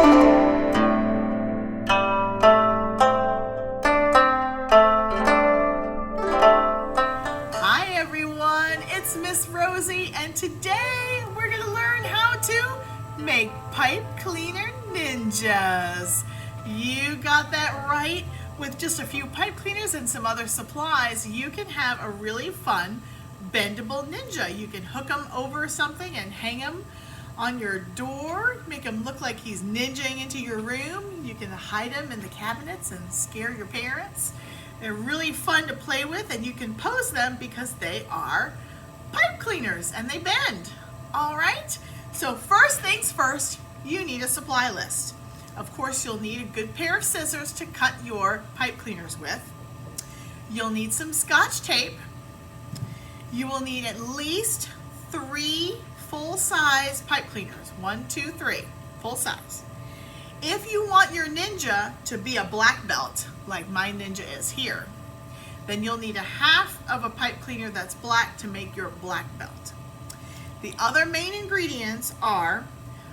Hi everyone, it's Ms Rosey, and today we're going to learn how to make pipe cleaner ninjas. You got that right. With just a few pipe cleaners and some other supplies, you can have a really fun bendable ninja. You can hook them over something and hang them on your door, make him look like he's ninjaing into your room. You can hide him in the cabinets and scare your parents. They're really fun to play with, and you can pose them because they are pipe cleaners and they bend. All right, so first things first, you need a supply list. Of course, you'll need a good pair of scissors to cut your pipe cleaners with. You'll need some Scotch tape. You will need at least 3 full-size pipe cleaners. 1, 2, 3, full size. If you want your ninja to be a black belt, like my ninja is here, then you'll need a half of a pipe cleaner that's black to make your black belt. The other main ingredients are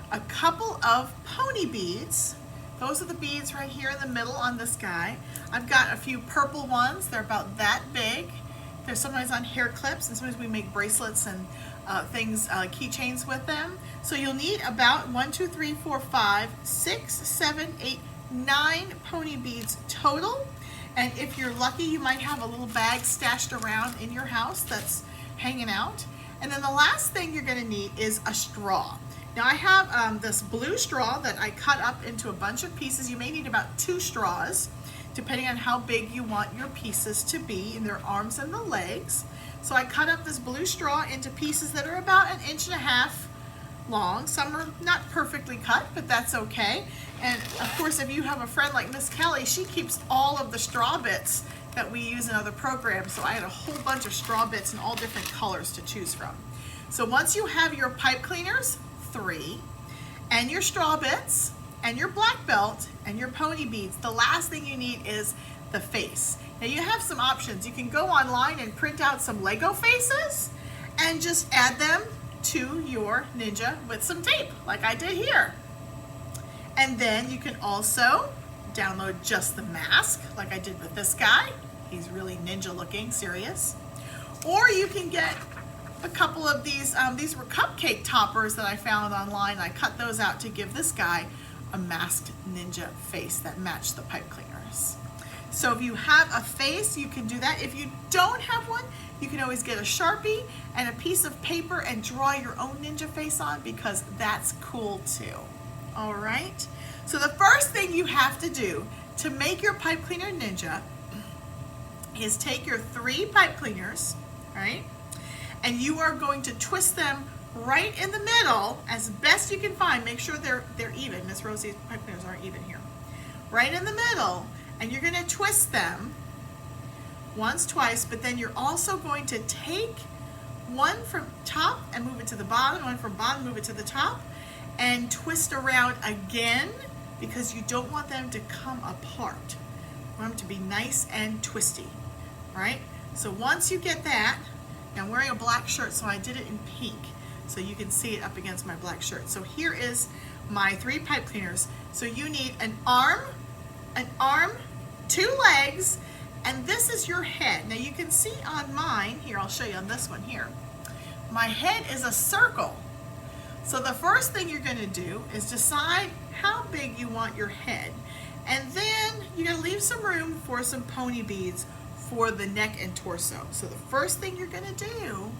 a couple of pony beads. Those are the beads right here in the middle on this guy. I've got a few purple ones. They're about that big. They're sometimes on hair clips, and sometimes we make bracelets and things, keychains with them. So you'll need about 1, 2, 3, 4, 5, 6, 7, 8, 9 pony beads total. And if you're lucky, you might have a little bag stashed around in your house that's hanging out. And then the last thing you're going to need is a straw. Now I have this blue straw that I cut up into a bunch of pieces. You may need about 2 straws, depending on how big you want your pieces to be in their arms and the legs. So I cut up this blue straw into pieces that are about 1.5 inches long. Some are not perfectly cut, but that's okay. And of course, if you have a friend like Miss Kelly, she keeps all of the straw bits that we use in other programs. So I had a whole bunch of straw bits in all different colors to choose from. So once you have your pipe cleaners, 3, and your straw bits, and your black belt, and your pony beads, the last thing you need is the face. Now you have some options. You can go online and print out some Lego faces and just add them to your ninja with some tape, like I did here. And then you can also download just the mask, like I did with this guy. He's really ninja looking, serious. Or you can get a couple of these were cupcake toppers that I found online. I cut those out to give this guy a masked ninja face that matched the pipe cleaners. So if you have a face, you can do that. If you don't have one, you can always get a Sharpie and a piece of paper and draw your own ninja face on, because that's cool too. All right, so the first thing you have to do to make your pipe cleaner ninja is take your 3 pipe cleaners, right? And you are going to twist them right in the middle as best you can find. Make sure they're even. Ms Rosey's pipe cleaners aren't even here. Right in the middle, and you're going to twist them once, twice, but then you're also going to take one from top and move it to the bottom, one from bottom, move it to the top, and twist around again, because you don't want them to come apart. You want them to be nice and twisty, right? So once you get that, I'm wearing a black shirt, so I did it in pink, so you can see it up against my black shirt. So here is my 3 pipe cleaners. So you need an arm, 2 legs, and this is your head. Now you can see on mine, here I'll show you on this one here, my head is a circle. So the first thing you're going to do is decide how big you want your head, and then you're going to leave some room for some pony beads for the neck and torso. So the first thing you're going to do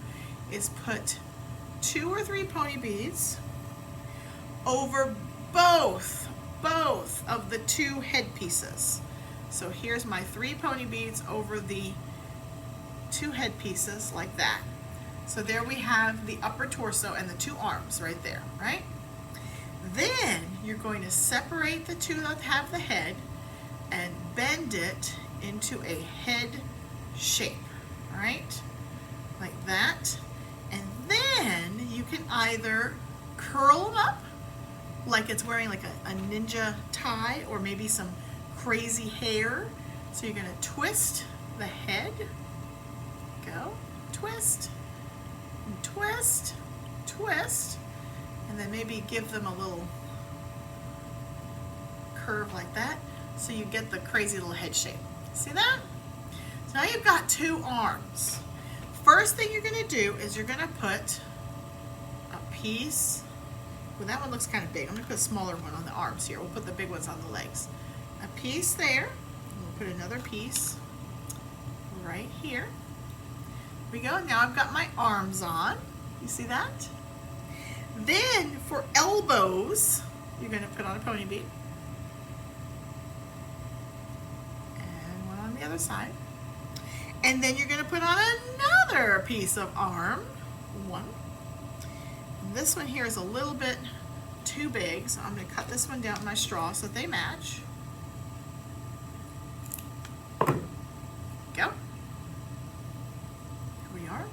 is put 2 or 3 pony beads over both of the 2 head pieces. So here's my 3 pony beads over the 2 head pieces, like that. So there we have the upper torso and the 2 arms right there, right? Then you're going to separate the 2 that have the head and bend it into a head shape, right? Like that. And then you can either curl them up like it's wearing like a ninja tie, or maybe some crazy hair. So you're going to twist the head, go, twist, and twist, twist, and then maybe give them a little curve like that so you get the crazy little head shape. See that? So now you've got 2 arms. First thing you're going to do is you're going to put a piece. Well, that one looks kind of big. I'm going to put a smaller one on the arms here. We'll put the big ones on the legs. A piece there. And we'll put another piece right here. Here we go. Now I've got my arms on. You see that? Then for elbows, you're going to put on a pony bead. And one on the other side. And then you're going to put on another piece of arm. One. And this one here is a little bit too big, so I'm going to cut this one down with my straw so that they match. Go. Here we are.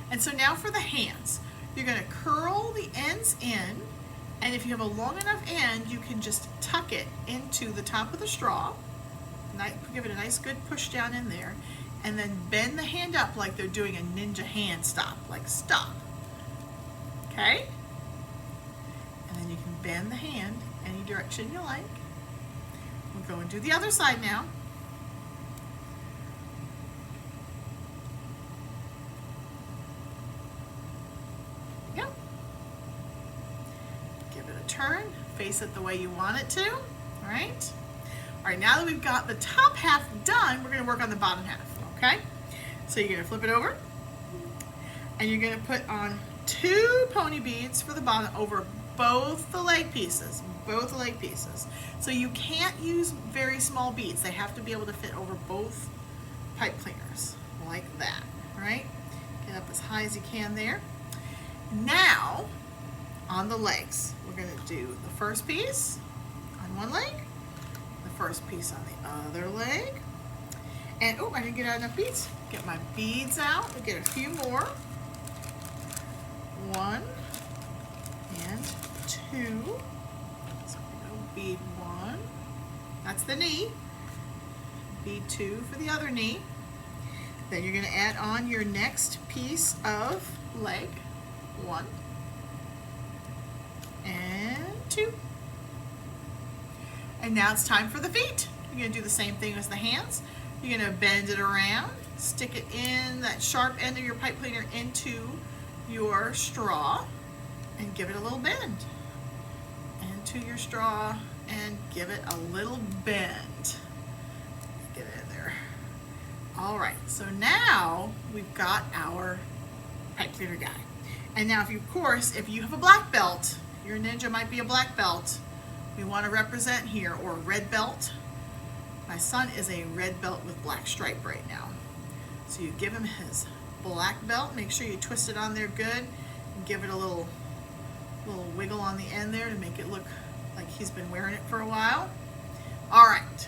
And so now for the hands. You're going to curl the ends in, and if you have a long enough end, you can just tuck it into the top of the straw. Give it a nice good push down in there, and then bend the hand up like they're doing a ninja hand stop, like stop. Okay? And then you can bend the hand any direction you like. We'll go and do the other side now. Turn, face it the way you want it to. All right. All right, now that we've got the top half done, we're going to work on the bottom half. Okay. So you're going to flip it over, and you're going to put on 2 pony beads for the bottom over both the leg pieces. Both the leg pieces. So you can't use very small beads. They have to be able to fit over both pipe cleaners like that. All right. Get up as high as you can there. Now, on the legs, we're going to do the first piece on one leg, the first piece on the other leg, and oh, I didn't get out enough beads. Get my beads out. We'll get a few more. 1 and 2. So we go bead 1. That's the knee. Bead 2 for the other knee. Then you're going to add on your next piece of leg. 1 and 2. And now it's time for the feet. You're going to do the same thing as the hands. You're going to bend it around, stick it in that sharp end of your pipe cleaner into your straw, and give it a little bend. Into your straw and give it a little bend. Get it in there. All right, so now we've got our pipe cleaner guy. And now, of course, if you have a black belt, your ninja might be a black belt, we want to represent here, or a red belt. My son is a red belt with black stripe right now. So you give him his black belt, make sure you twist it on there good, and give it a little wiggle on the end there to make it look like he's been wearing it for a while. All right,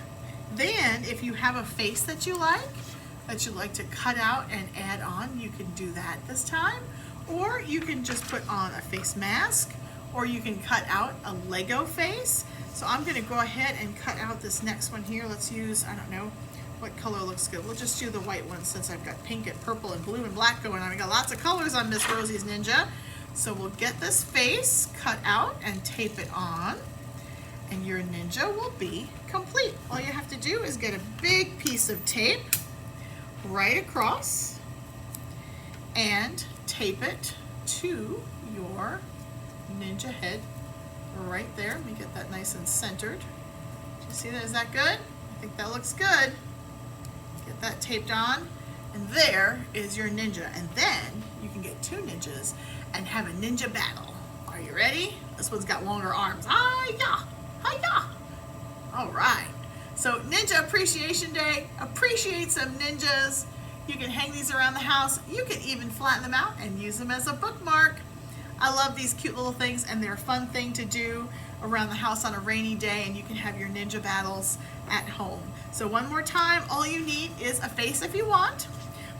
then if you have a face that you like to cut out and add on, you can do that this time, or you can just put on a face mask, or you can cut out a Lego face. So I'm going to go ahead and cut out this next one here. Let's use, I don't know what color looks good. We'll just do the white one since I've got pink and purple and blue and black going on. We got lots of colors on Ms Rosey's Ninja. So we'll get this face cut out and tape it on, and your ninja will be complete. All you have to do is get a big piece of tape right across and tape it to your ninja head right there. Let me get that nice and centered. Do you see that? Is that good? I think that looks good. Get that taped on, and there is your ninja. And then you can get 2 ninjas and have a ninja battle. Are you ready? This one's got longer arms. Hi-ya! Hi-ya! All right. So Ninja Appreciation Day. Appreciate some ninjas. You can hang these around the house. You can even flatten them out and use them as a bookmark. I love these cute little things, and they're a fun thing to do around the house on a rainy day, and you can have your ninja battles at home. So one more time, all you need is a face if you want,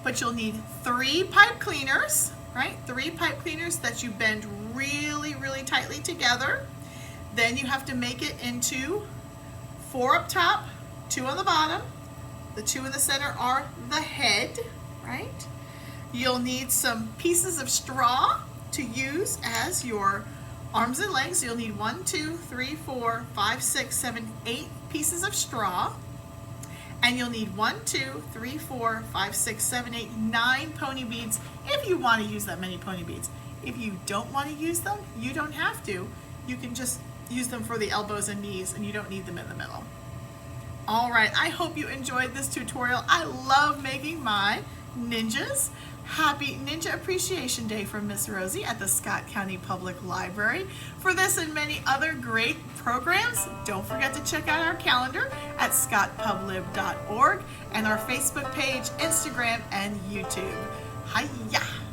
but you'll need 3 pipe cleaners, right? 3 pipe cleaners that you bend really, really tightly together. Then you have to make it into 4 up top, 2 on the bottom. The 2 in the center are the head, right? You'll need some pieces of straw to use as your Arms and legs, you'll need 1, 2, 3, 4, 5, 6, 7, 8 pieces of straw. And you'll need 1, 2, 3, 4, 5, 6, 7, 8, 9 pony beads if you want to use that many pony beads. If you don't want to use them, you don't have to. You can just use them for the elbows and knees, and you don't need them in the middle. All right, I hope you enjoyed this tutorial. I love making my ninjas. Happy Ninja Appreciation Day from Ms Rosey at the Scott County Public Library. For this and many other great programs, don't forget to check out our calendar at scottpublib.org and our Facebook page, Instagram, and YouTube. Hiya!